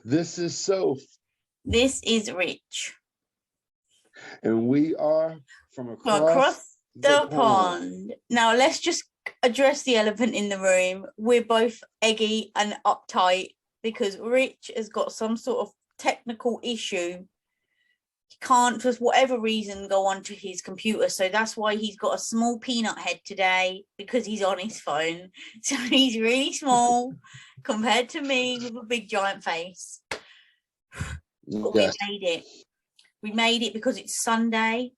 This is Soph. This is Rich. And we are from Across the the pond. Now, let's just address the elephant in the room. We're both eggy and uptight because Rich has got some sort of technical issue. He can't, for whatever reason, go onto his computer. So that's why he's got a small peanut head today, because he's on his phone. So he's really small compared to me with a big giant face. But Yes. we made it. We made it because it's Sunday.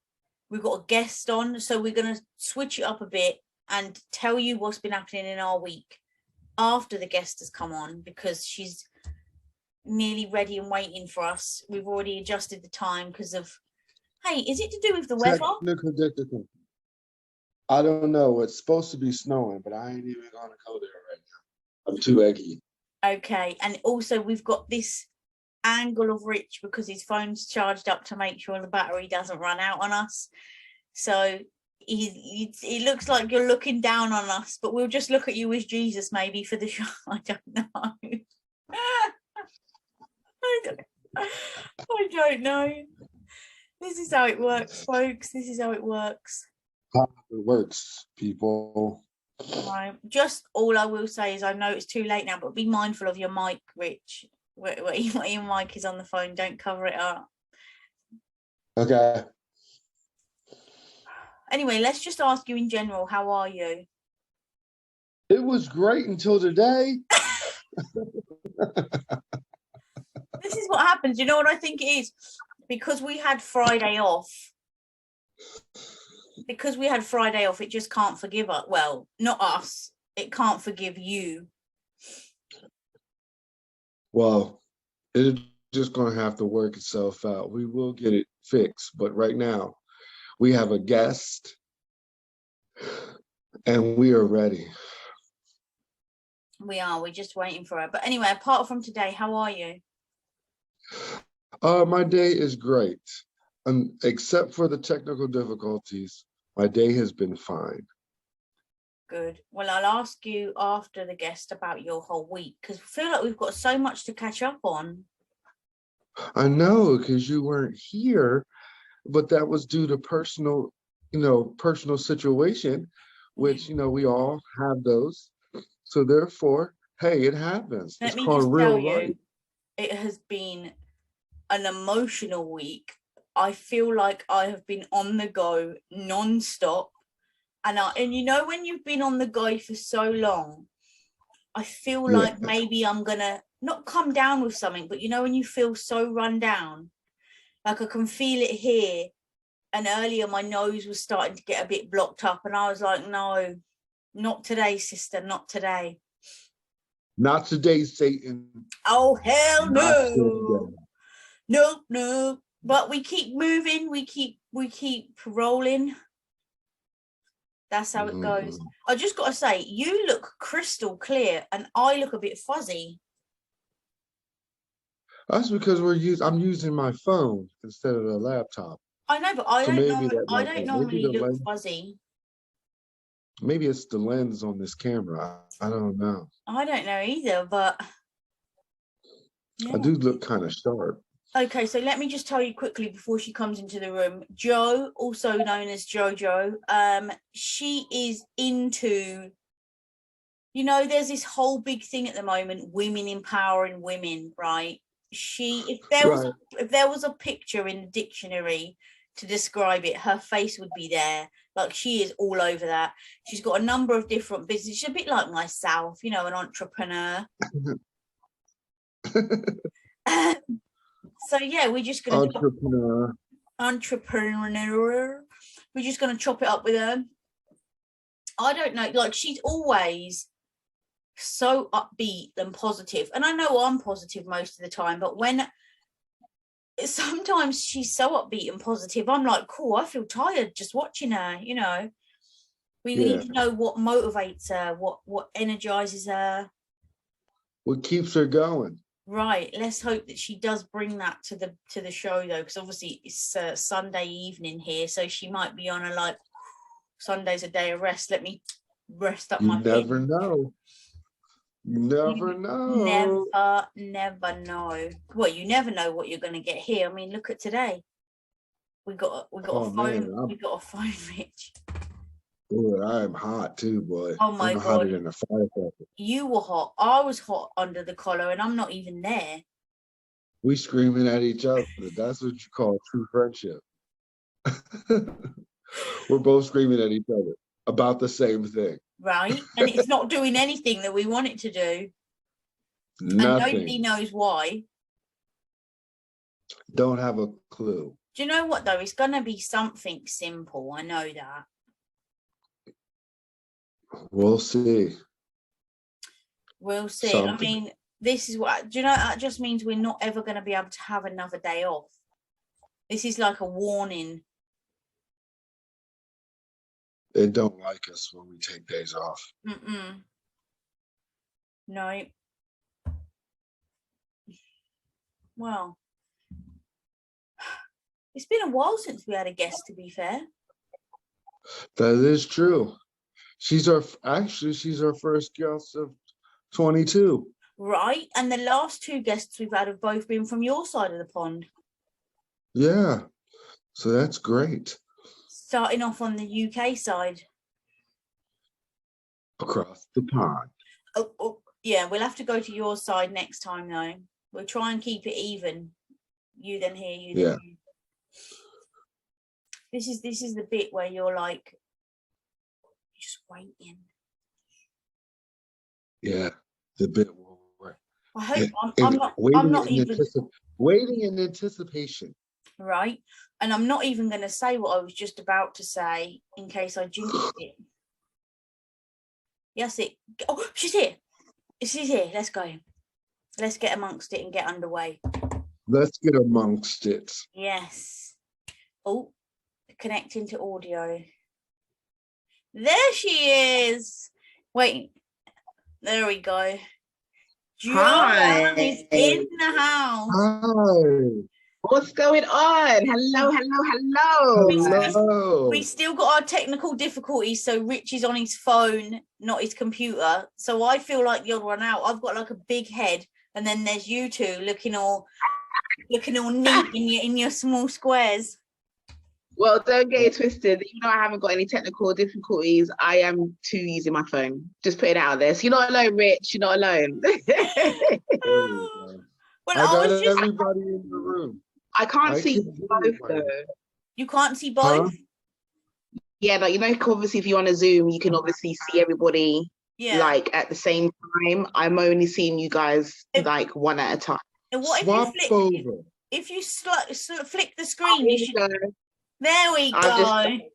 We've got a guest on, so we're going to switch it up a bit and tell you what's been happening in our week after the guest has come on, because she's nearly ready and waiting for us. We've already adjusted the time because of, hey, is it to do with the weather? Technical. I don't know. It's supposed to be snowing, but I ain't even going to go there right now. I'm too eggy. Okay, and also we've got this angle of Rich because his phone's charged up to make sure the battery doesn't run out on us. So it looks like you're looking down on us, but we'll just look at you as Jesus maybe for the show. I don't know. I don't know. This is how it works, folks. This is how it works. How it works, people. Right. Just all I will say is I know it's too late now, but be mindful of your mic, Rich. Where your mic is on the phone, don't cover it up. Okay. Anyway, let's just ask you in general, how are you? It was great until today. This is what happens. You know what I think it is? Because we had Friday off. It just can't forgive us. Well, not us. It can't forgive you. Well, it's just going to have to work itself out. We will get it fixed. But right now, we have a guest, and we are ready. We are. We're just waiting for her. But anyway, apart from today, how are you? My day is great. Except for the technical difficulties, my day has been fine. Good. Well, I'll ask you after the guest about your whole week, because I feel like we've got so much to catch up on. I know, because you weren't here, but that was due to personal situation, which, we all have those. So therefore, hey, it happens. Let it's me called just real tell you, life. It has been an emotional week. I feel like I have been on the go non-stop. And when you've been on the go for so long, I feel like maybe I'm going to not come down with something, but when you feel so run down, like I can feel it here. And earlier my nose was starting to get a bit blocked up. And I was like, no, not today, sister, not today. Not today, Satan. Oh, hell no. No. But we keep moving. We keep rolling. That's how it goes. I just got to say, you look crystal clear and I look a bit fuzzy. That's because I'm using my phone instead of the laptop. I know, but I don't normally look fuzzy. Maybe it's the lens on this camera. I don't know. I don't know either, but I do look kind of sharp. Okay, so let me just tell you quickly before she comes into the room. Jo, also known as JoJo, she is into, there's this whole big thing at the moment, women empowering women, right? If there was a picture in the dictionary to describe it, her face would be there. Like, she is all over that. She's got a number of different businesses. She's a bit like myself, an entrepreneur. So yeah, we're just gonna entrepreneur. We're just gonna chop it up with her. I don't know, like, she's always so upbeat and positive, and I know I'm positive most of the time, but when sometimes she's so upbeat and positive, I'm like, cool, I feel tired just watching her. We need to know what motivates her, what energizes her, what keeps her going. Right. Let's hope that she does bring that to the show, though, because obviously it's Sunday evening here, so she might be on a Sunday's a day of rest. Let me rest up my pin. You never know. You never You know. never know. Well, you never know what you're going to get here. I mean, look at today. We got Oh a man, phone. We got a phone, Rich. I'm hot too, boy. Oh I'm my hotter God. than a firecracker. You were hot. I was hot under the collar, and I'm not even there. We screaming at each other. That's what you call true friendship. We're both screaming at each other about the same thing. Right? And it's not doing anything that we want it to do. And nobody Nothing. knows why. Don't have a clue. Do you know what, though? It's going to be something simple. I know that. We'll see. We'll see. Something. I mean, this is what, do you know, that just means we're not ever going to be able to have another day off. This is like a warning. They don't like us when we take days off. No. Well, it's been a while since we had a guest, to be fair. That is true. She's our first guest of 22. Right. And the last two guests we've had have both been from your side of the pond. Yeah. So that's great. Starting off on the UK side. Across the pond. Oh, yeah, we'll have to go to your side next time, though. We'll try and keep it even. You then here, you then here. This is the bit where you're like just waiting. Yeah, the bit where I hope I'm not even waiting in anticipation. Right, and I'm not even going to say what I was just about to say in case I jinxed it. Yes, it. Oh, she's here. She's here. Let's go. Let's get amongst it and get underway. Let's get amongst it. Yes. Oh, connecting to audio. There she is. Wait. There we go. Joanne is in the house. Hi. What's going on? Hello. We still got our technical difficulties, so Rich is on his phone, not his computer. So I feel like the odd one out. I've got like a big head, and then there's you two looking all neat in your small squares. Well, don't get it twisted. Even though I haven't got any technical difficulties, I am too using my phone. Just put it out there. So you're not alone, Rich. You're not alone. Well, I got everybody in the room. I can't see both though. You can't see both? Huh? Yeah, like, you know, obviously if you're on a Zoom, you can obviously see everybody like at the same time. I'm only seeing you guys like one at a time. And what Swap if you flick the screen? You should... There we go. Hi.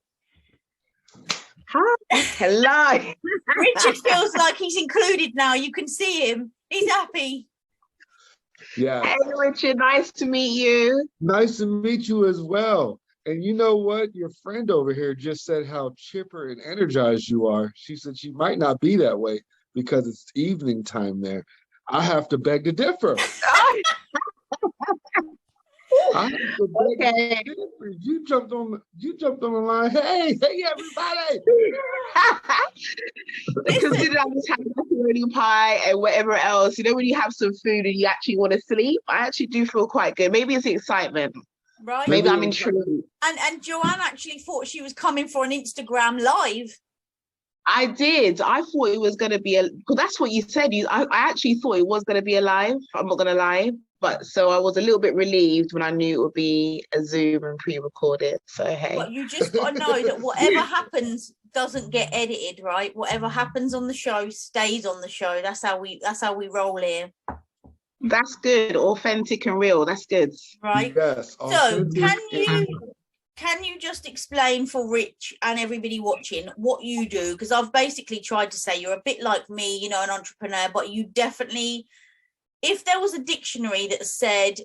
Hello. Richard feels like he's included now. You can see him. He's happy. Yeah. Hey, Richard, nice to meet you. Nice to meet you as well. And you know what? Your friend over here just said how chipper and energized you are. She said she might not be that way because it's evening time there. I have to beg to differ. Okay. You jumped on the line. Hey, everybody. Because you know, I just had macaroni pie and whatever else. You know, when you have some food and you actually want to sleep, I actually do feel quite good. Maybe it's the excitement. Right. Maybe I'm intrigued. And Joanne actually thought she was coming for an Instagram live. I did. I thought it was going to be because that's what you said. I actually thought it was going to be a live. I'm not going to lie. But so I was a little bit relieved when I knew it would be a Zoom and pre-recorded. So hey. But you just got to know that whatever happens doesn't get edited, right? Whatever happens on the show stays on the show. That's how we roll here. That's good. Authentic and real. That's good. Right. Yes. So can you just explain for Rich and everybody watching what you do? Because I've basically tried to say you're a bit like me, you know, an entrepreneur, but you definitely, if there was a dictionary that said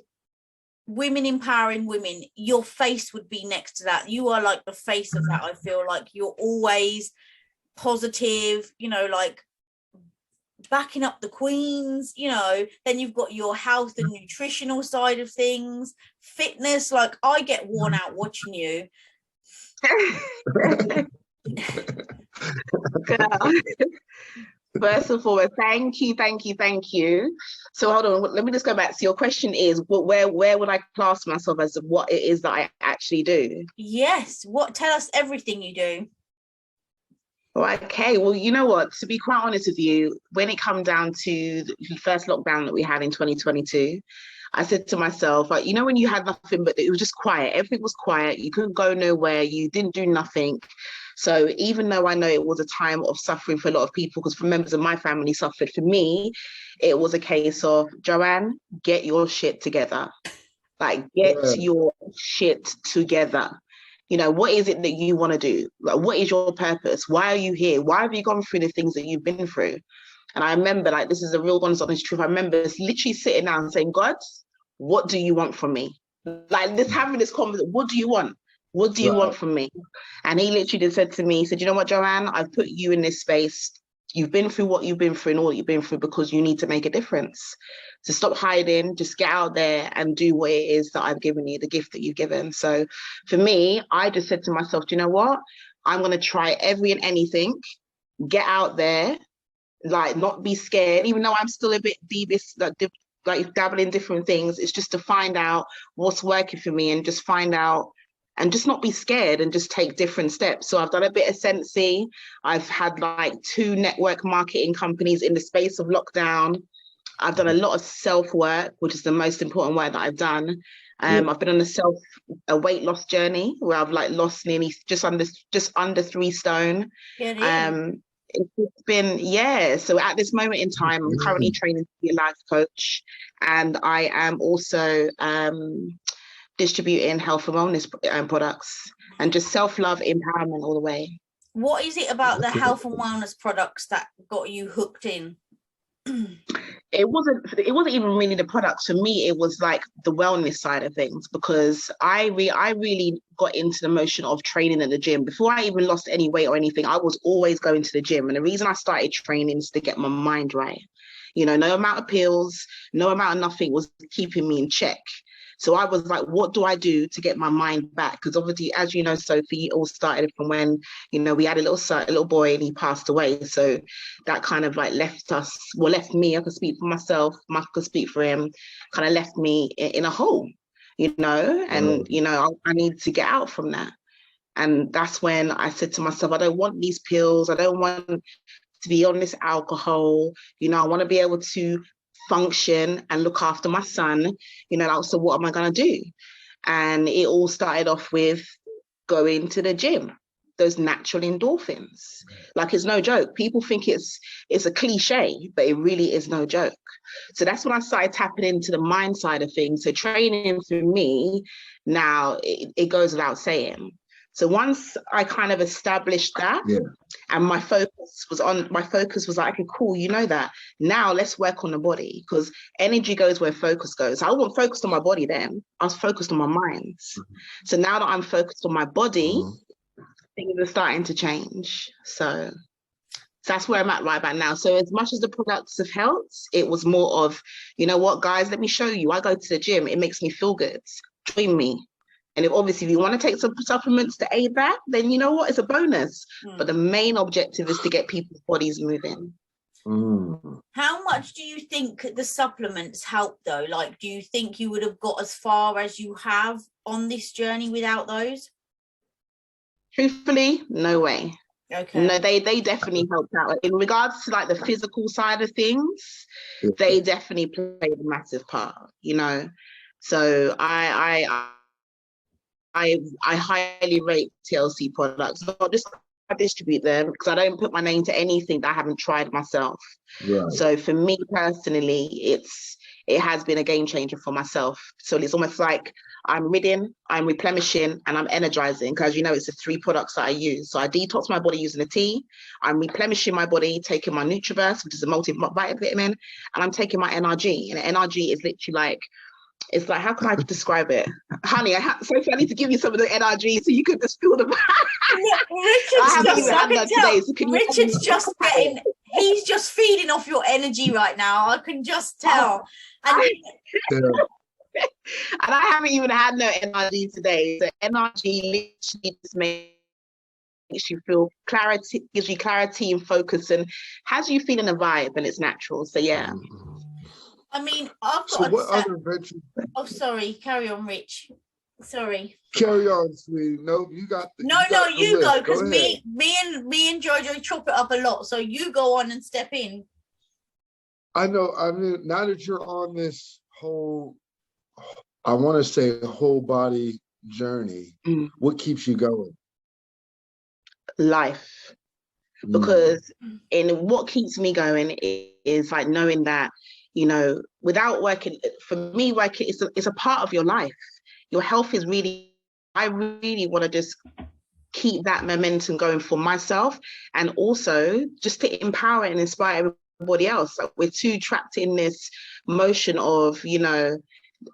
women empowering women, your face would be next to that. You are like the face of that. I feel like you're always positive, you know, like backing up the queens, you know. Then you've got your health and nutritional side of things, fitness. Like I get worn out watching you. First and foremost, thank you, thank you, thank you. So hold on, let me just go back. So your question is, where would I class myself as what it is that I actually do? Yes. What? Tell us everything you do. Okay, well, you know what? To be quite honest with you, when it come down to the first lockdown that we had in 2022, I said to myself, like, you know, when you had nothing, but it was just quiet, everything was quiet, you couldn't go nowhere, you didn't do nothing. So even though I know it was a time of suffering for a lot of people, because for members of my family suffered, for me, it was a case of, Joanne, get your shit together. Like, get Yeah. your shit together. You know, what is it that you want to do? Like, what is your purpose? Why are you here? Why have you gone through the things that you've been through? And I remember, like, this is a real honest truth. I remember literally sitting down and saying, God, what do you want from me? Like, this having this conversation, what do you want? What do you want Right. from me? And he literally just said to me, he said, you know what, Joanne, I've put you in this space. You've been through what you've been through and all that you've been through because you need to make a difference. So stop hiding, just get out there and do what it is that I've given you, the gift that you've given. So for me, I just said to myself, do you know what? I'm going to try every and anything, get out there, like not be scared, even though I'm still a bit devious, like dabbling in different things. It's just to find out what's working for me and just find out and just not be scared and just take different steps. So I've done a bit of Sensi. I've had like 2 network marketing companies in the space of lockdown. I've done a lot of self-work, which is the most important work that I've done. I've been on a weight loss journey where I've like lost nearly just under 3 stone. Get in. It's been, yeah. So at this moment in time, I'm currently training to be a life coach, and I am also distributing health and wellness products and just self-love empowerment all the way. What is it about the health and wellness products that got you hooked in? It wasn't even really the products for me. It was like the wellness side of things, because I really got into the motion of training in the gym before I even lost any weight or anything. I was always going to the gym, and the reason I started training is to get my mind right. You know, no amount of pills, no amount of nothing was keeping me in check. So I was like, what do I do to get my mind back? Because obviously, as you know, Sophie, it all started from when, you know, we had a little boy and he passed away. So that kind of like left me, I could speak for myself, Mike could speak for him, kind of left me in a hole, you know, and, you know, I need to get out from that. And that's when I said to myself, I don't want these pills. I don't want to be on this alcohol. You know, I want to be able to function and look after my son, you know. So what am I going to do? And it all started off with going to the gym, those natural endorphins. Like, it's no joke. People think it's a cliche, but it really is no joke. So that's when I started tapping into the mind side of things. So training for me now, it goes without saying. So once I kind of established that, and my focus was like, okay, cool, you know that. Now let's work on the body, because energy goes where focus goes. I wasn't focused on my body then. I was focused on my mind. So now that I'm focused on my body, things are starting to change. So that's where I'm at right about now. So as much as the products have helped, it was more of, you know what, guys, let me show you. I go to the gym. It makes me feel good. Join me. And if you want to take some supplements to aid that, then you know what, it's a bonus. But the main objective is to get people's bodies moving. How much do you think the supplements help though? Like, do you think you would have got as far as you have on this journey without those? Truthfully, no way. Okay. No, they definitely helped out. In regards to like the physical side of things, they definitely played a massive part, you know. So I highly rate TLC products. Not just I distribute them, because I don't put my name to anything that I haven't tried myself. So for me personally, it has been a game changer for myself. So it's almost like I'm ridding, I'm replenishing, and I'm energizing, because you know it's the 3 products that I use. So I detox my body using a tea, I'm replenishing my body, taking my Nutriverse, which is a multivitamin, and I'm taking my NRG. And NRG is literally like, it's like, how can I describe it? Honey, Sophie, I need to give you some of the NRG so you could just feel them. He's just feeding off your energy right now. I can just tell. And I haven't even had no NRG today. So NRG literally just made makes you feel clarity, gives you clarity and focus, and has you feeling a vibe, and it's natural. So yeah. I mean, I've So got what other ventures? Oh, sorry. Carry on, Rich. Sorry. Carry on, sweetie. No, you got the No, you got the you list. go, because Go ahead. me and Jojo chop it up a lot. So you go on and step in. I know. I mean, now that you're on this whole, I want to say whole body journey, what keeps you going? Life. Because in what keeps me going is like knowing that, you know, without working, for me, working is a part of your life. Your health is really, I really want to just keep that momentum going for myself, and also just to empower and inspire everybody else. Like, we're too trapped in this motion of, you know,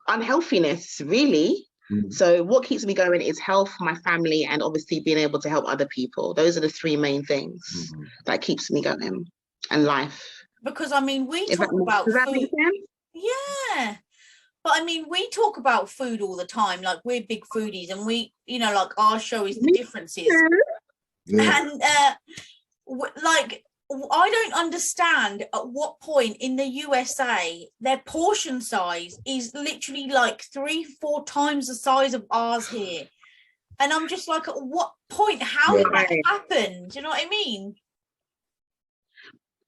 unhealthiness, really. So what keeps me going is health, my family, and obviously being able to help other people. Those are the three main things that keeps me going, and life. Because I mean, we Does talk about that food. make sense? Yeah. But I mean, we talk about food all the time. Like, we're big foodies, and we, you know, like, our show is the differences. Yeah. And like, I don't understand at what point in the USA their portion size is literally like 3-4 times the size of ours here. And I'm just like, at what point? How did that happen? Do you know what I mean?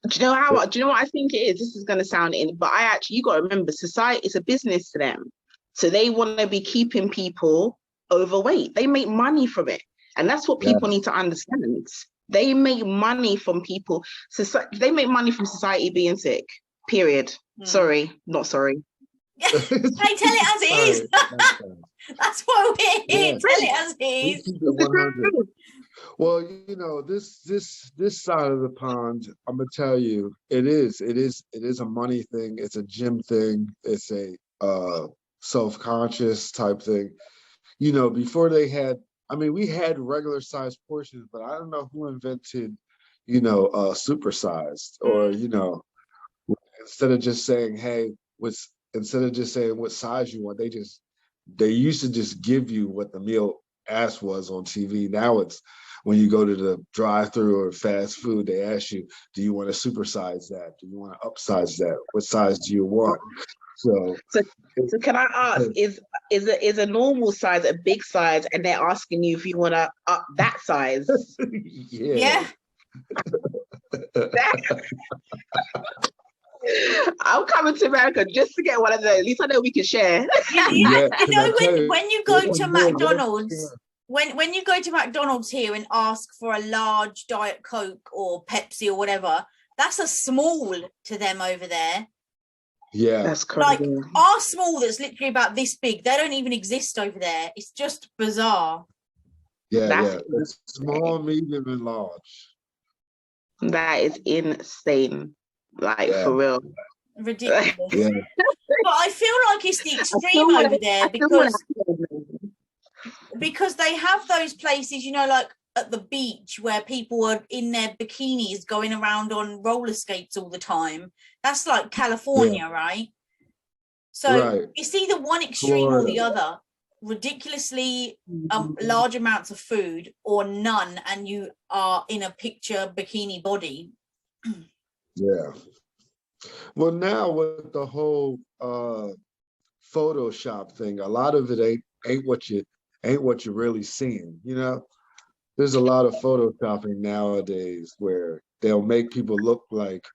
Do you know how? Do you know what I think it is? This is going to sound in, but you got to remember, society is a business to them, so they want to be keeping people overweight. They make money from it, and that's what people need to understand. They make money from people. They make money from society being sick. Period. Sorry, not sorry. Hey, tell it as it is. That's why we're here. Tell it as it is. Keep it 100. Well, you know, this side of the pond, I'm gonna tell you, it is a money thing. It's a gym thing. It's a self-conscious type thing. You know, before they had, I mean, we had regular sized portions, but I don't know who invented, you know, supersized, or, you know, instead of just saying, hey, instead of just saying what size you want, they used to just give you what the meal ask was on TV. Now it's, when you go to the drive-through or fast food, they ask you, do you want to supersize that? Do you want to upsize that? What size do you want? So can I ask, is a normal size a big size, and they're asking you if you want to up that size? Yeah. I'm coming to America just to get one of those. At least I know we can share. You know, when you go to McDonald's, when you go to McDonald's here and ask for a large Diet Coke or Pepsi or whatever, that's a small to them over there. Yeah, that's crazy. Like, our small that's literally about this big, they don't even exist over there. It's just bizarre. Yeah. It's small, medium, and large. That is insane. Like, for real. Ridiculous. But I feel like it's the extreme over there, because they have those places, you know, like at the beach where people are in their bikinis going around on roller skates all the time. That's like California, right? So it's either one extreme or the other. Ridiculously large amounts of food, or none, and you are in a picture bikini body. Yeah. Well, now with the whole Photoshop thing, a lot of it ain't what you're really seeing, you know? There's a lot of photoshopping nowadays where they'll make people look like,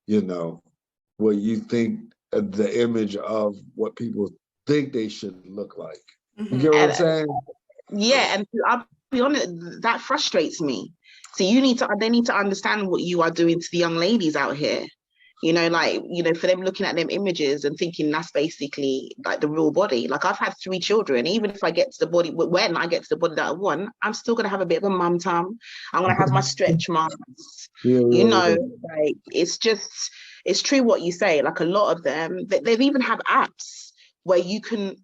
you know, what you think, the image of what people think they should look like. You get what I'm saying? Yeah, and I'll be honest, that frustrates me. So they need to understand what you are doing to the young ladies out here. You know, like, you know, for them looking at them images and thinking that's basically like the real body. Like, I've had 3 children. Even if I get to the body, when I get to the body that I want, I'm still going to have a bit of a mum tum. I'm going to have my stretch marks. You know, like, it's true what you say. Like, a lot of them, they've even have apps where you can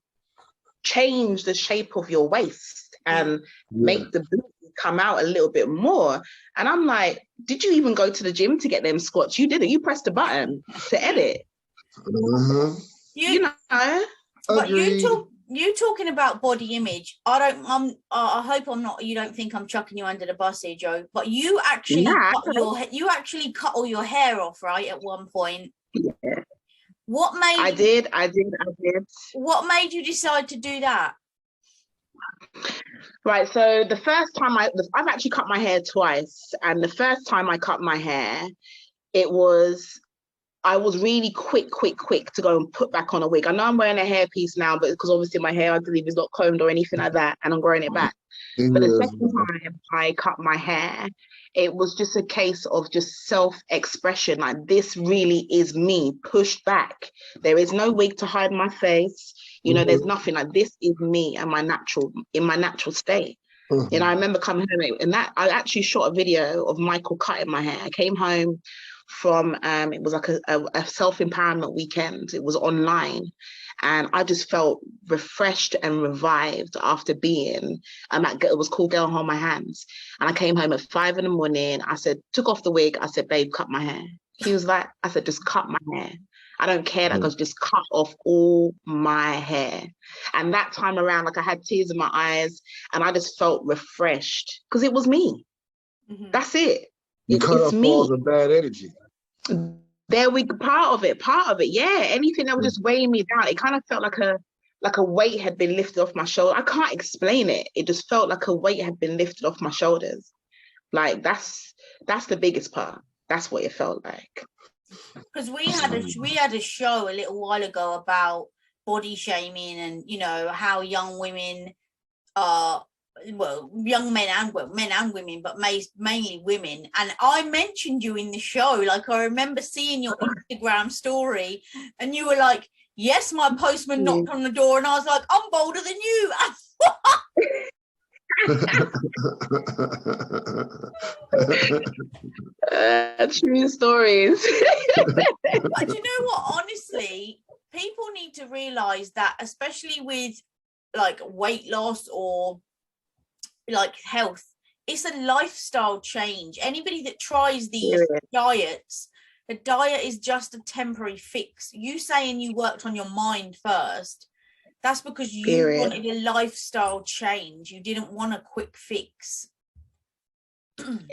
change the shape of your waist and make the booty come out a little bit more. And I'm like, did you even go to the gym to get them squats? You didn't. You pressed a button to edit. You know. But you You talking about body image? I hope I'm not. You don't think I'm chucking you under the bus here, Joe? But you actually cut all your hair off, right? At one point. Yeah. What made I did. What made you decide to do that? Right. So the first time I've actually cut my hair twice, and the first time I cut my hair, I was really quick to go and put back on a wig. I know I'm wearing a hairpiece now, but because obviously my hair, I believe, is not combed or anything like that, and I'm growing it back. But the second time I cut my hair, it was just a case of just self-expression. Like, this really is me, pushed back. There is no wig to hide my face. You know, there's nothing. Like, this is me and in my natural state. You know, I remember coming home, and I actually shot a video of Michael cutting my hair. I came home from it was like a self-empowerment weekend. It was online, and I just felt refreshed and revived after being it was called Girl Hold My Hands. And I came home at 5 a.m. I said, took off the wig. I said, babe, cut my hair. He was like, I said, just cut my hair. I don't care. Like, I just cut off all my hair. And that time around, like, I had tears in my eyes, and I just felt refreshed because it was me. That's it. You cut off all the bad energy. There we part of it. Yeah. Anything that was just weighing me down. It kind of felt like a weight had been lifted off my shoulder. I can't explain it. It just felt like a weight had been lifted off my shoulders. Like, that's the biggest part. That's what it felt like. Because we had a show a little while ago about body shaming, and you know how young women are, well, young men and women, but mainly women. And I mentioned you in the show. Like, I remember seeing your Instagram story, and you were like, "Yes, my postman knocked on the door," and I was like, "I'm bolder than you." True stories. But you know what? Honestly, people need to realize that, especially with like weight loss or like health, it's a lifestyle change. Anybody that tries these diets, the diet is just a temporary fix. You saying you worked on your mind first, that's because you wanted a lifestyle change. You didn't want a quick fix.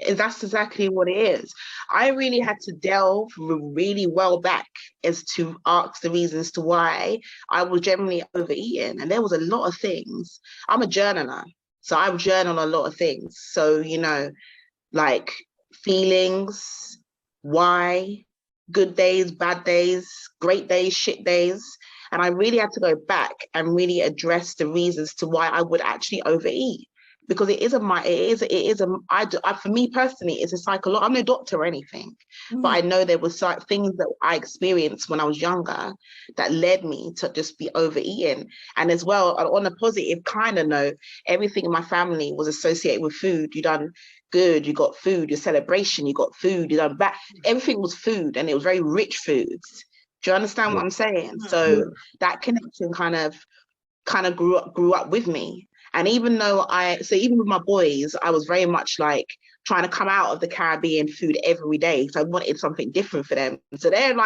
That's exactly what it is. I really had to delve really well back as to ask the reasons to why I was generally overeating. And there was a lot of things. I'm a journaler, so I journal a lot of things. So, you know, like feelings, why, good days, bad days, great days, shit days. And I really had to go back and really address the reasons to why I would actually overeat. Because for me personally, it's a psychological. I'm no doctor or anything, but I know there was things that I experienced when I was younger that led me to just be overeating. And as well, on a positive kind of note, everything in my family was associated with food. You done good, you got food. Your celebration, you got food. You done bad. Everything was food, and it was very rich foods. Do you understand what I'm saying? So that connection kind of grew up with me. And even with my boys, I was very much like trying to come out of the Caribbean food every day. So I wanted something different for them. So they're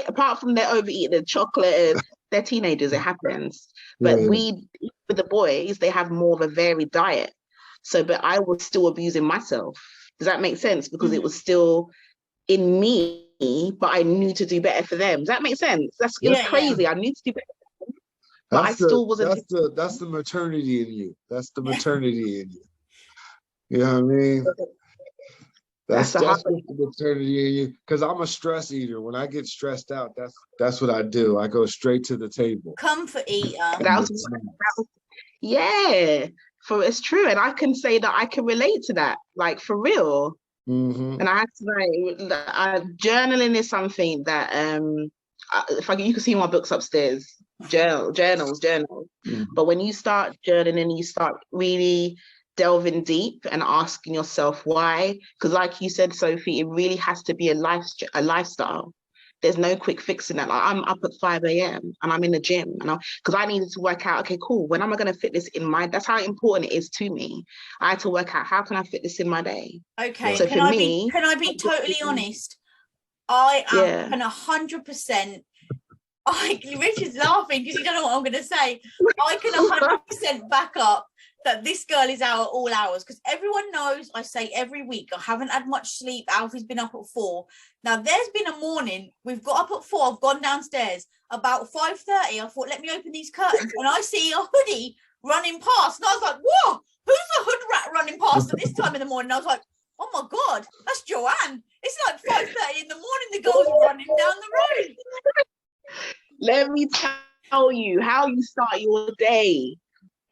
apart from their overeating and chocolate, and they're teenagers, it happens. But with the boys, they have more of a varied diet. So, but I was still abusing myself. Does that make sense? Because it was still in me, but I knew to do better for them. Does that make sense? It was crazy. I knew to do better. But I still wasn't. That's the maternity in you. That's the maternity in you. You know what I mean? That's the maternity in you. Because I'm a stress eater. When I get stressed out, that's what I do. I go straight to the table. Comfort eater. It's true, and I can say that I can relate to that, like, for real. And I have to say, journaling is something that you can see my books upstairs. Journals. But when you start journaling, you start really delving deep and asking yourself why. Because like you said, Sophie, it really has to be a lifestyle. There's no quick fix in that. Like, I'm up at 5 a.m. and I'm in the gym, because I needed to work out, okay, cool, when am I going to fit this in that's how important it is to me. I had to work out, how can I fit this in my day? Okay, so can I be totally honest? I am 100% Richard's laughing because he don't know what I'm going to say. I can 100% back up that this girl is out at all hours, because everyone knows I say every week I haven't had much sleep. Alfie's been up at 4. Now there's been a morning we've got up at 4. I've gone downstairs about 5:30. I thought, let me open these curtains, and I see a hoodie running past, and I was like, whoa, who's a hood rat running past at this time in the morning? I was like, oh my god, that's Joanne. It's like 5:30 in the morning. The girl's running down the road. Let me tell you, how you start your day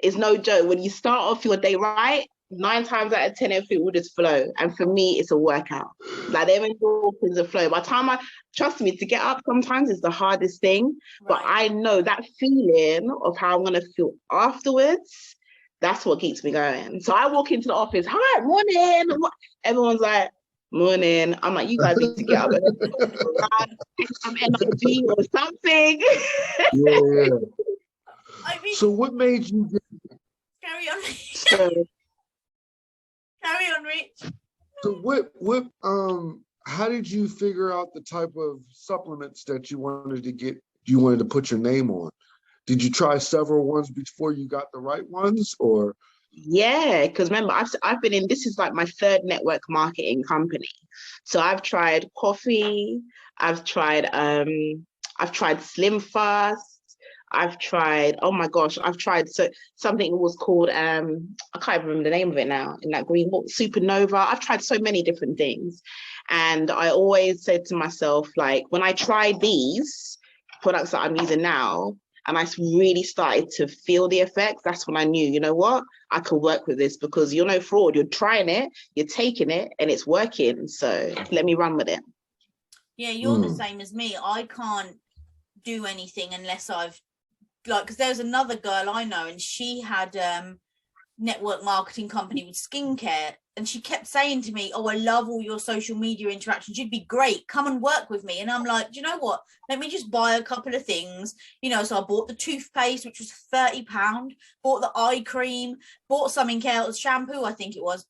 is no joke. When you start off your day right, 9 times out of 10, everything will just flow. And for me, it's a workout. Like, them endorphins are flow. By the time trust me, to get up sometimes is the hardest thing. Right. But I know that feeling of how I'm going to feel afterwards, that's what keeps me going. So I walk into the office, hi, morning. Everyone's like, morning. I'm like, you guys need to get up and take some energy or something. Yeah. I mean, so what made you carry on? Carry on, Rich. So what how did you figure out the type of supplements that you wanted to put your name on? Did you try several ones before you got the right ones, or? Yeah, because remember, I've been in, this is like my 3rd network marketing company. So I've tried coffee, I've tried Slim Fast, I've tried, oh my gosh, something was called, I can't remember the name of it now, in that green book, Supernova. I've tried so many different things. And I always said to myself, like, when I tried these products that I'm using now, and I really started to feel the effects, that's when I knew, you know what, I could work with this, because you're no fraud. You're trying it, you're taking it, and it's working. So let me run with it. Yeah, you're the same as me. I can't do anything unless I've, like, because there's another girl I know, and she had network marketing company with skincare, and she kept saying to me, oh, I love all your social media interactions, you'd be great, come and work with me. And I'm like, do you know what, let me just buy a couple of things, you know. So I bought the toothpaste, which was £30, bought the eye cream, bought something else, shampoo, I think it was.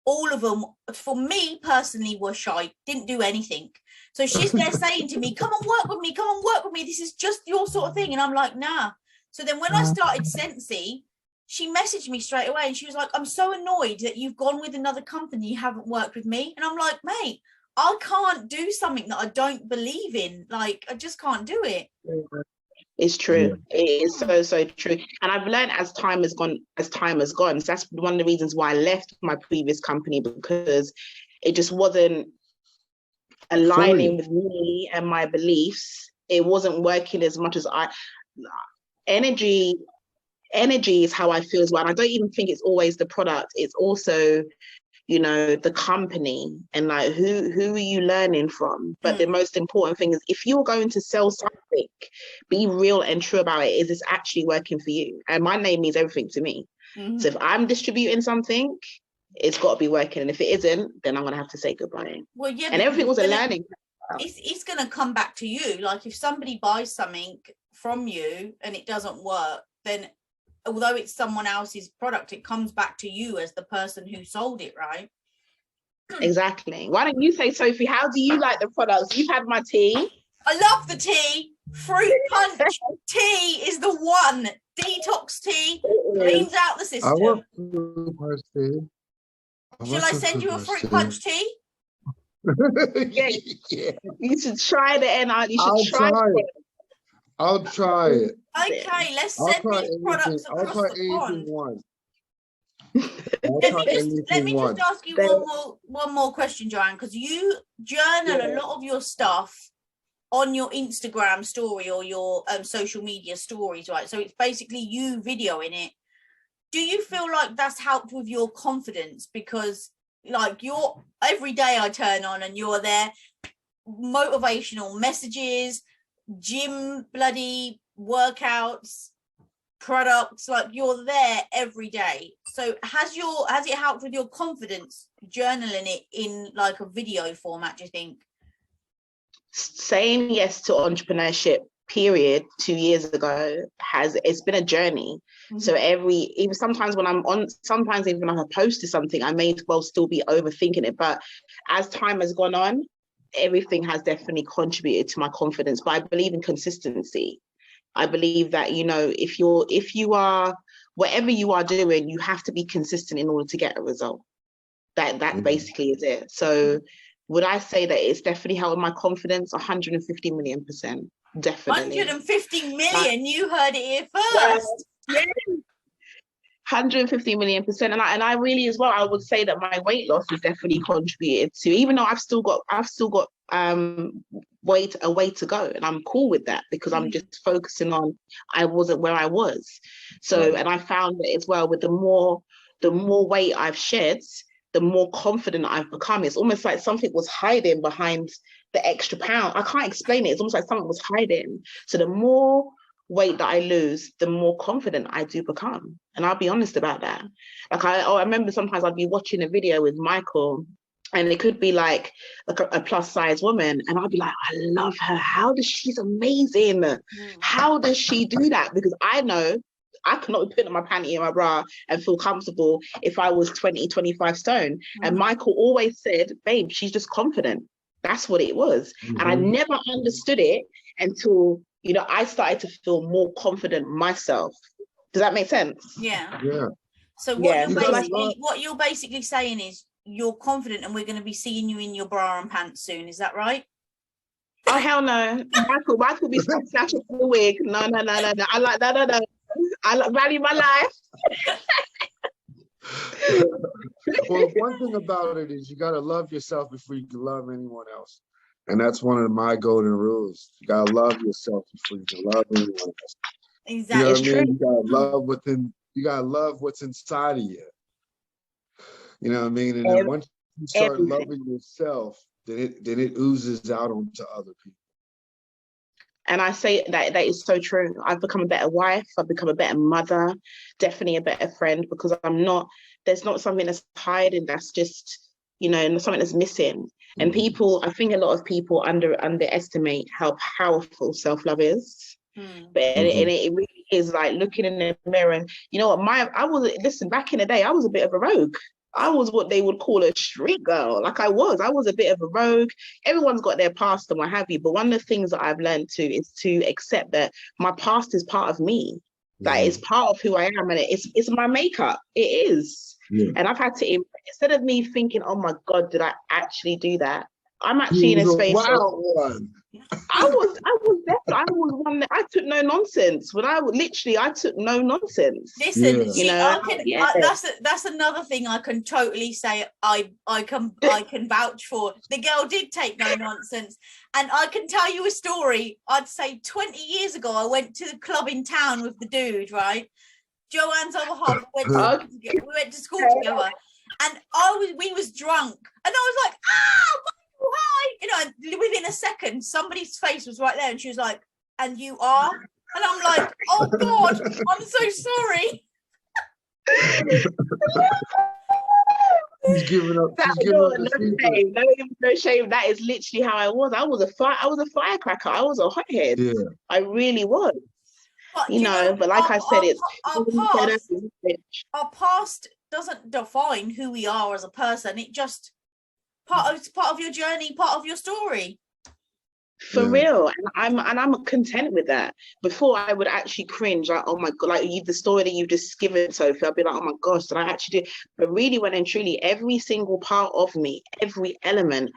All of them, for me personally, were shy, didn't do anything. So she's there saying to me, come and work with me, come and work with me, this is just your sort of thing. And I'm like, nah. So then when I started Scentsy, she messaged me straight away, and she was like, I'm so annoyed that you've gone with another company, you haven't worked with me. And I'm like, mate, I can't do something that I don't believe in. Like, I just can't do it. It's true. It is so true. And I've learned as time has gone. So that's one of the reasons why I left my previous company, because it just wasn't aligning with me and my beliefs. It wasn't working as much as energy is how I feel as well. And I don't even think it's always the product. It's also, you know, the company, and like who are you learning from? But the most important thing is, if you're going to sell something, be real and true about it. Is this actually working for you? And my name means everything to me. So if I'm distributing something, it's got to be working. And if it isn't, then I'm going to have to say goodbye. Well, yeah. And everything was a learning. It's going to come back to you. Like, if somebody buys something from you and it doesn't work, then although it's someone else's product, it comes back to you as the person who sold it, right? Exactly. Why don't you say, Sophie, how do you like the products? You've had my tea. I love the tea. Fruit punch tea is the one. Detox tea cleans out the system. I want fruit punch tea. Shall I send you a fruit punch tea? Yeah. You should try it, and you should try it. I'll try it. Okay, let's send these products across the pond. Once. Let me just ask you one more question, Joanne, because you journal a lot of your stuff on your Instagram story or your social media stories, right? So it's basically you videoing it. Do you feel like that's helped with your confidence? Because like every day I turn on and you're there, motivational messages, gym bloody workouts, products, like you're there every day. So has it helped with your confidence journaling it in like a video format, do you think? Saying yes to entrepreneurship period 2 years ago it's been a journey. So even sometimes when sometimes even if I post something, I may as well still be overthinking it. But as time has gone on, everything has definitely contributed to my confidence. But I believe in consistency. I believe that, you know, if you are, whatever you are doing, you have to be consistent in order to get a result. That basically is it. So would I say that it's definitely helped my confidence? 150 million%. Definitely. 150 million, you heard it here first. Yeah. 150 million%. And I really as well, I would say that my weight loss has definitely contributed to, even though I've still got a way to go, and I'm cool with that, because I'm just focusing on, I wasn't where I was. So, and I found that as well, with the more weight I've shed, the more confident I've become. It's almost like something was hiding behind the extra pound. I can't explain it. It's almost like something was hiding. So the more weight that I lose, the more confident I do become. And I'll be honest about that. Like I remember sometimes I'd be watching a video with Michael, and it could be like a plus size woman, and I'd be like, I love her. She's amazing. How does she do that? Because I know I could not be putting on my panty and my bra and feel comfortable if I was 20, 25 stone. And Michael always said, babe, she's just confident. That's what it was. And I never understood it until, you know, I started to feel more confident myself. Does that make sense? Yeah. Yeah. So what you're basically saying is you're confident, and we're going to be seeing you in your bra and pants soon. Is that right? Oh, hell no. Michael be snatching the wig. No. I like that. No. I value my life. Well, one thing about it is you got to love yourself before you can love anyone else. And that's one of my golden rules. You got to love yourself before you can love anyone else. Exactly. You know what I mean? You got to love what's inside of you. You know what I mean? And then once you start loving yourself, then it oozes out onto other people. And I say that is so true. I've become a better wife. I've become a better mother, definitely a better friend, because there's not something that's hiding, that's just, you know, something that's missing. And I think a lot of people underestimate how powerful self-love is. But it really is like looking in the mirror, and you know what, back in the day, I was a bit of a rogue. I was what they would call a street girl. Like I was a bit of a rogue. Everyone's got their past and what have you. But one of the things that I've learned is to accept that my past is part of me. That it's part of who I am, and it's my makeup. It is. And I've had to, instead of me thinking, oh my God, did I actually do that? I'm actually in a space. I was one that I took no nonsense. I took no nonsense. Listen, that's another thing I can totally say. I can vouch for. The girl did take no nonsense, and I can tell you a story. I'd say 20 years ago, I went to the club in town with the dude, right? Joanne's other half. We went to school together, and we was drunk, and I was like, hi, you know, within a second somebody's face was right there, and she was like, and you are? And I'm like, oh God, I'm so sorry. She's giving up. No shame. That is literally how I was. I was a firecracker. I was a hothead. Yeah. I really was. But, you know, but like I said, our past doesn't define who we are as a person. It just it's part of your journey, part of your story. For real. And I'm content with that. Before, I would actually cringe, like, oh my God, like the story that you've just given, Sophie, I'd be like, oh my gosh, did I actually do? But really, when and truly, every single part of me, every element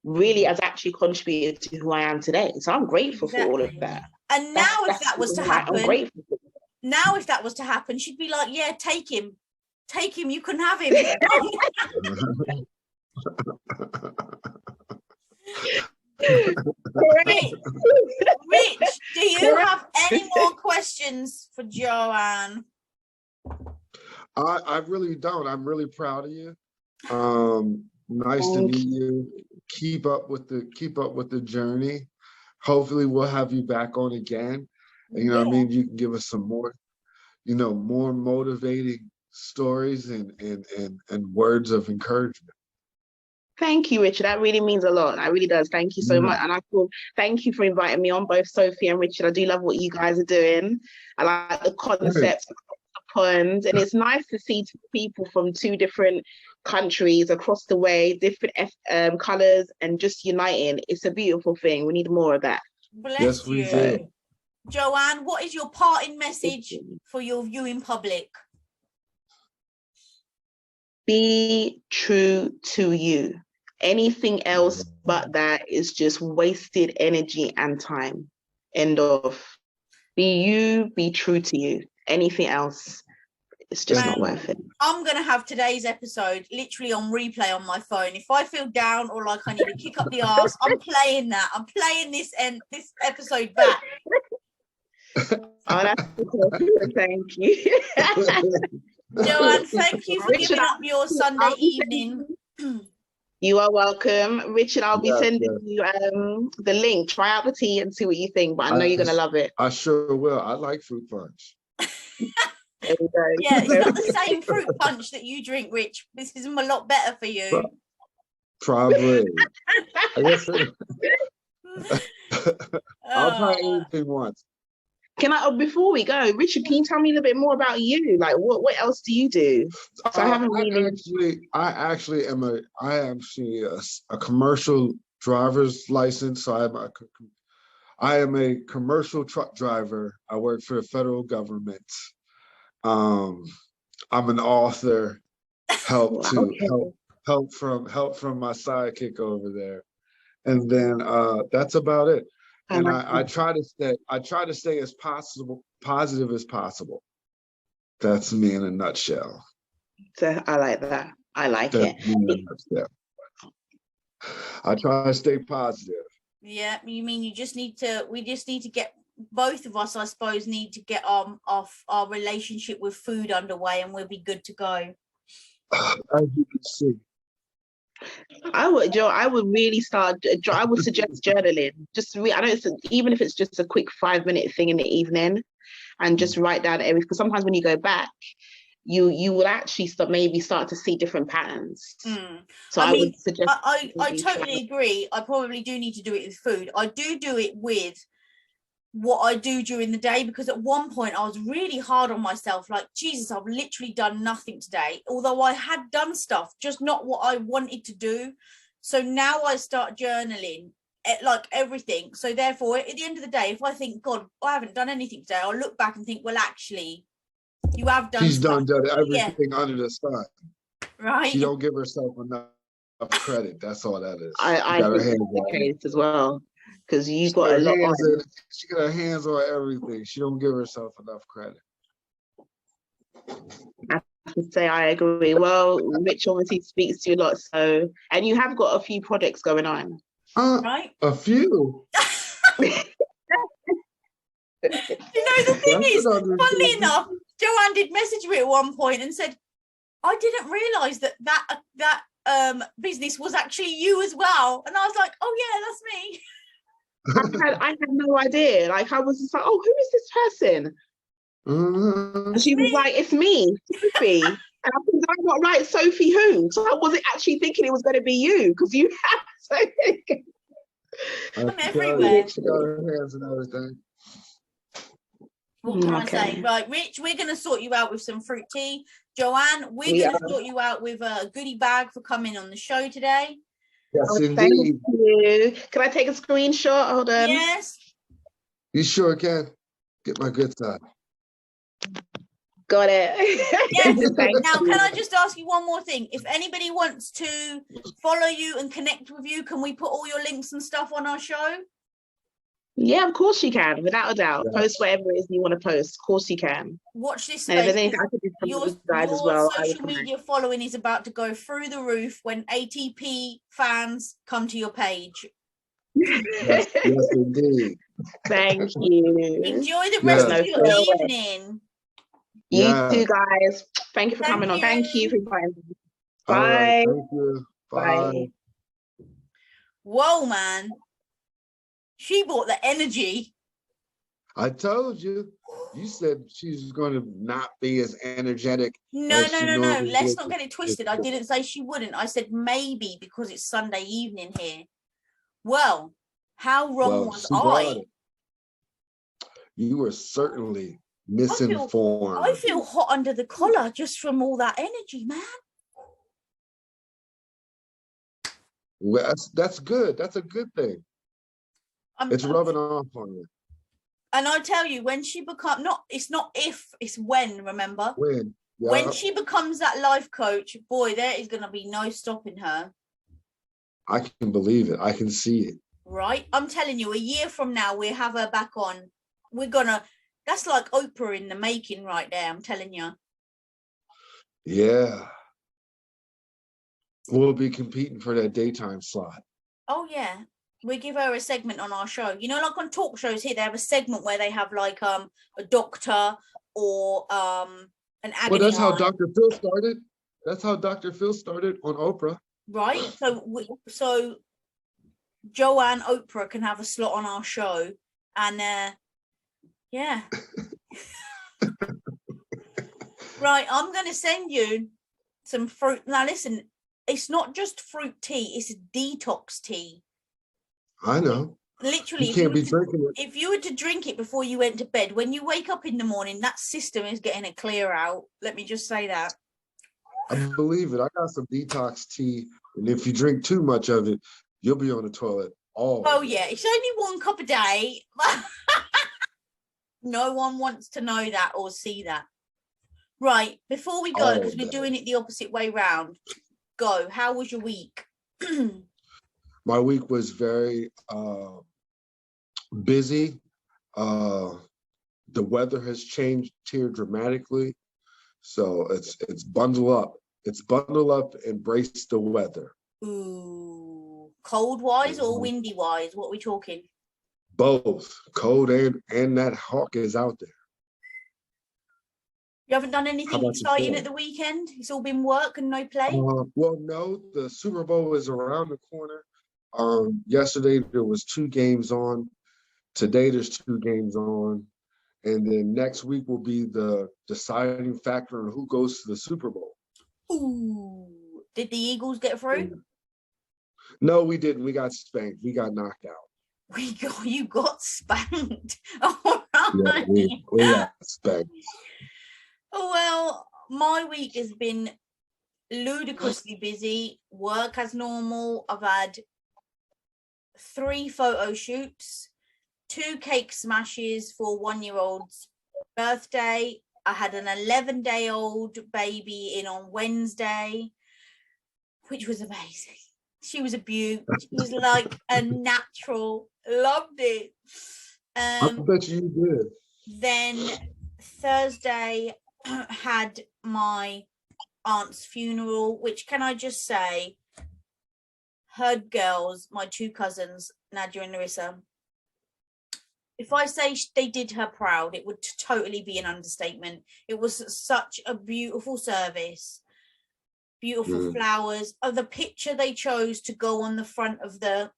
really has actually contributed to who I am today. So I'm grateful for all of that. And now if that was to happen, I'm grateful for that. Now if that was to happen, she'd be like, yeah, take him, you can have him. Rich, do you have any more questions for Joanne? I really don't. I'm really proud of you. Nice to meet you. Keep up with the journey. Hopefully we'll have you back on again. And, you know what I mean? You can give us some more, more motivating stories and words of encouragement. Thank you, Richard. That really means a lot. That really does. Thank you so much. And thank you for inviting me on, both Sophie and Richard. I do love what you guys are doing. I like the concept, the pond, and it's nice to see two people from two different countries across the way, different colors, and just uniting. It's a beautiful thing. We need more of that. Bless Yes, we you. do. Joanne, what is your parting message for your viewing public? Be true to you. Anything else but that is just wasted energy and time. End of. Be you, be true to you. Anything else, it's just not worth it. I'm going to have today's episode literally on replay on my phone. If I feel down or like I need to kick up the arse, I'm playing that. I'm playing this episode back. Oh, that's cool. Thank you. Joanne, thank you for giving up your Sunday evening. You are welcome. Richard, I'll be sending you the link. Try out the tea and see what you think, but I know you're going to love it. I sure will. I like fruit punch. There we go. Yeah, it's not the same fruit punch that you drink, Rich. This is a lot better for you. Probably. I'll try anything once. Can I, before we go, Richard, can you tell me a little bit more about you? Like, what else do you do? So I haven't really. I am a commercial driver's license. So I am a commercial truck driver. I work for the federal government. I'm an author. Help from my sidekick over there, and then that's about it. And I try to stay as positive as possible. That's me in a nutshell. So I like that. I like it. I try to stay positive. Yeah, you mean we just need to get, both of us, I suppose, need to get our relationship with food underway, and we'll be good to go. As you can see. I would really start. I would suggest journaling. Even if it's just a quick 5-minute thing in the evening, and just write down everything. Because sometimes when you go back, you will actually start to see different patterns. So I would suggest. I totally agree. I probably do need to do it with food. I do it with what I do during the day, because at one point I was really hard on myself, like, Jesus, I've literally done nothing today, although I had done stuff, just not what I wanted to do. So now I start journaling like everything. So therefore, at the end of the day, if I think, God, I haven't done anything today, I'll look back and think, well, actually, you have done. She's done everything under the sun. Right. She don't give herself enough credit. That's all that is. I think that's the case as well. Because you got a lot on. She got her hands on everything. She don't give herself enough credit. I have to say I agree. Well, Rich obviously speaks to you a lot, and you have got a few projects going on. Right? A few. You know, the thing is, funnily enough, Joanne did message me at one point and said, I didn't realise that business was actually you as well. And I was like, oh yeah, that's me. I had no idea. Like, I was just like, oh, who is this person? And she was like, it's me, Sophie. And I think I got right, Sophie who? So I wasn't actually thinking it was going to be you, because you have Sophie. I'm everywhere. She got her hands and everything. What can I say? Right, Rich, we're going to sort you out with some fruit tea. Joanne, we're going to sort you out with a goodie bag for coming on the show today. Yes, indeed. Thank you. Can I take a screenshot? Hold on. Yes. You sure can. Get my good side. Got it. Yes. Now, can I just ask you one more thing? If anybody wants to follow you and connect with you, can we put all your links and stuff on our show? Yeah, of course you can, without a doubt. Yes. Post whatever it is you want to post. Of course you can. Watch this space. Your social media following is about to go through the roof when ATP fans come to your page. Yes, indeed. Thank you. Enjoy the rest of your evening. You too, guys. Thank you for coming on. Thank you for inviting me. Bye. Right, thank you. Bye. Whoa, man. She brought the energy. I told you. You said she's going to not be as energetic. No. Let's not get it twisted. I didn't say she wouldn't. I said maybe because it's Sunday evening here. Well, how wrong was I? You were certainly misinformed. I feel hot under the collar just from all that energy, man. Well, that's good. That's a good thing. It's rubbing off on you. And I tell you, when she it's not if, it's when, remember? When? Yeah. When she becomes that life coach, boy, there is going to be no stopping her. I can believe it. I can see it. Right? I'm telling you, a year from now, we'll have her back on. That's like Oprah in the making right there, I'm telling you. Yeah. We'll be competing for that daytime slot. Oh, yeah. We give her a segment on our show. You know, like on talk shows here, they have a segment where they have like a doctor or an agony. Well, that's how Dr. Phil started. That's how Dr. Phil started on Oprah. Right. So Joanne Oprah can have a slot on our show. And yeah. Right. I'm going to send you some fruit. Now, listen, it's not just fruit tea. It's detox tea. I know. Literally, you can't be drinking it. If you were to drink it before you went to bed, when you wake up in the morning, that system is getting it clear out. Let me just say that. I believe it. I got some detox tea, and if you drink too much of it, you'll be on the toilet all Oh, day. yeah. It's only 1 cup a day. No one wants to know that or see that. Right. Before we go, because we're doing it the opposite way round, go. How was your week? My week was very busy. The weather has changed here dramatically. So it's bundle up. It's bundle up, embrace the weather. Ooh. Cold wise or windy wise? What are we talking? Both. Cold and that hawk is out there. You haven't done anything exciting at the weekend? It's all been work and no play? Well, no, the Super Bowl is around the corner. Yesterday there was 2 games on. Today there's 2 games on. And then next week will be the deciding factor on who goes to the Super Bowl. Ooh. Did the Eagles get through? No, we didn't. We got spanked. We got knocked out. You got spanked. All right. Yeah, we got spanked. Well, my week has been ludicrously busy. Work as normal. I've had 3 photo shoots, 2 cake smashes for 1-year-old's birthday. I had an 11-day-old baby in on Wednesday, which was amazing. She was a beaut. She was like a natural. Loved it. I bet you did. Then Thursday had my aunt's funeral, which, can I just say, her girls, my 2 cousins, Nadia and Larissa, if I say they did her proud, it would totally be an understatement. It was such a beautiful service, beautiful flowers. The picture they chose to go on the front of the,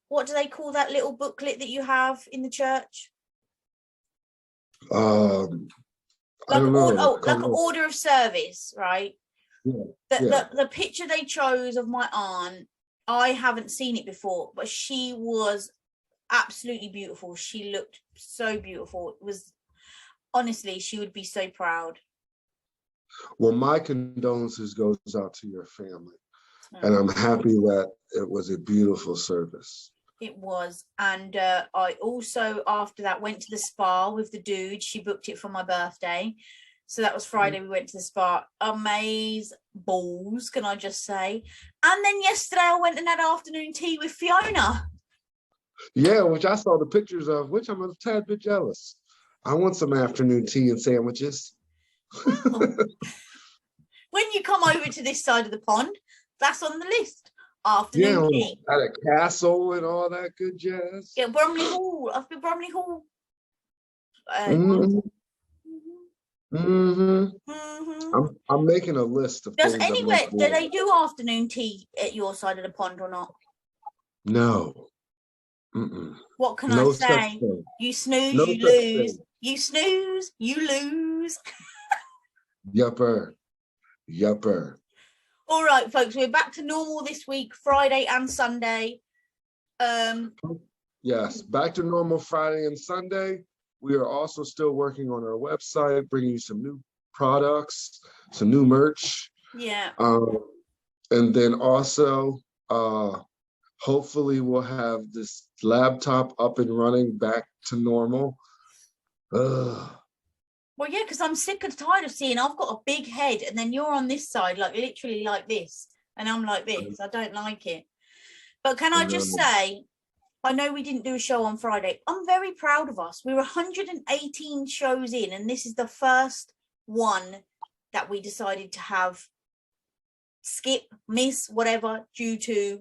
what do they call that little booklet that you have in the church? I don't know. Like an order of service, right? Yeah, the picture they chose of my aunt, I haven't seen it before, but she was absolutely beautiful. She looked so beautiful. It was, honestly, she would be so proud. Well, my condolences goes out to your family. And I'm happy that it was a beautiful service. It was. And I also, after that, went to the spa with the dude. She booked it for my birthday. So that was Friday. We went to the spa. Amaze balls, can I just say. And then yesterday I went and had afternoon tea with Fiona. Yeah, which I saw the pictures of, which I'm a tad bit jealous. I want some afternoon tea and sandwiches. Well, when you come over to this side of the pond, that's on the list. Afternoon tea. At a castle and all that good jazz. Yeah, Bromley Hall. I've been Bromley Hall. I'm making a list of things. Anyway, do they do afternoon tea at your side of the pond or not? No. What can I say? You snooze, you lose. You snooze, you lose. Yupper. All right, folks, we're back to normal this week, Friday and Sunday. Yes, back to normal Friday and Sunday. We are also still working on our website, bringing you some new products, some new merch. Yeah. And then also, hopefully we'll have this laptop up and running back to normal. Well, yeah, because I'm sick and tired of seeing I've got a big head and then you're on this side, like literally like this, and I'm like this. I don't like it. But can I just say, I know we didn't do a show on Friday. I'm very proud of us. We were 118 shows in, and this is the first one that we decided to have skip, miss, whatever, due to,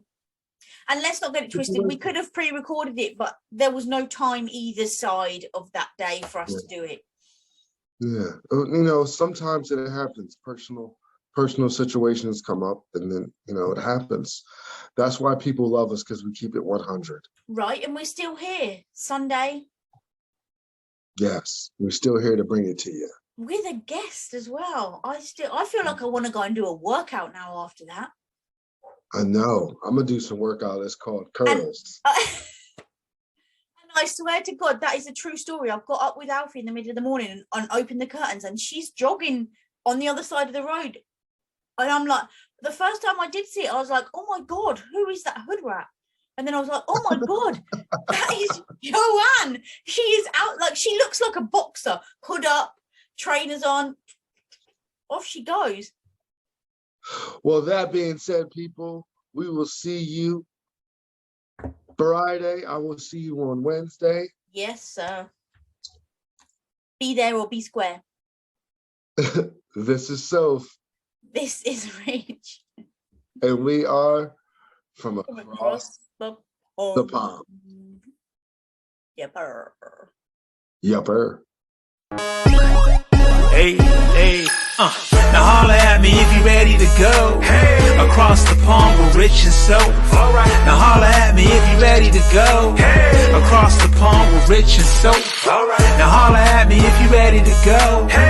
and let's not get it twisted, we could have pre-recorded it, but there was no time either side of that day for us to do it. Yeah, you know, sometimes it happens. Personal situations come up, and then, you know, it happens. That's why people love us, because we keep it 100. Right, and we're still here Sunday. Yes, we're still here to bring it to you. With a guest as well. I feel like I want to go and do a workout now after that. I know. I'm gonna do some workout. It's called curls. And I swear to God, that is a true story. I've got up with Alfie in the middle of the morning and opened the curtains, and she's jogging on the other side of the road. And I'm like, the first time I did see it, I was like, oh my God, who is that hood rat? And then I was like, oh my God, that is Joanne. She is out, like, she looks like a boxer, hood up, trainers on, off she goes. Well, that being said, people, we will see you Friday. I will see you on Wednesday. Yes, sir. Be there or be square. This is Soph. This is Rich. And we are from across the pond. Yepper. Yupper. Hey, hey, now holla at me if you ready to go. Hey, across the pond with Rich and Soph. Alright, now holla at me if you ready to go. Hey, across the pond with Rich and Soph. Alright, now holla at me if you ready to go. Hey.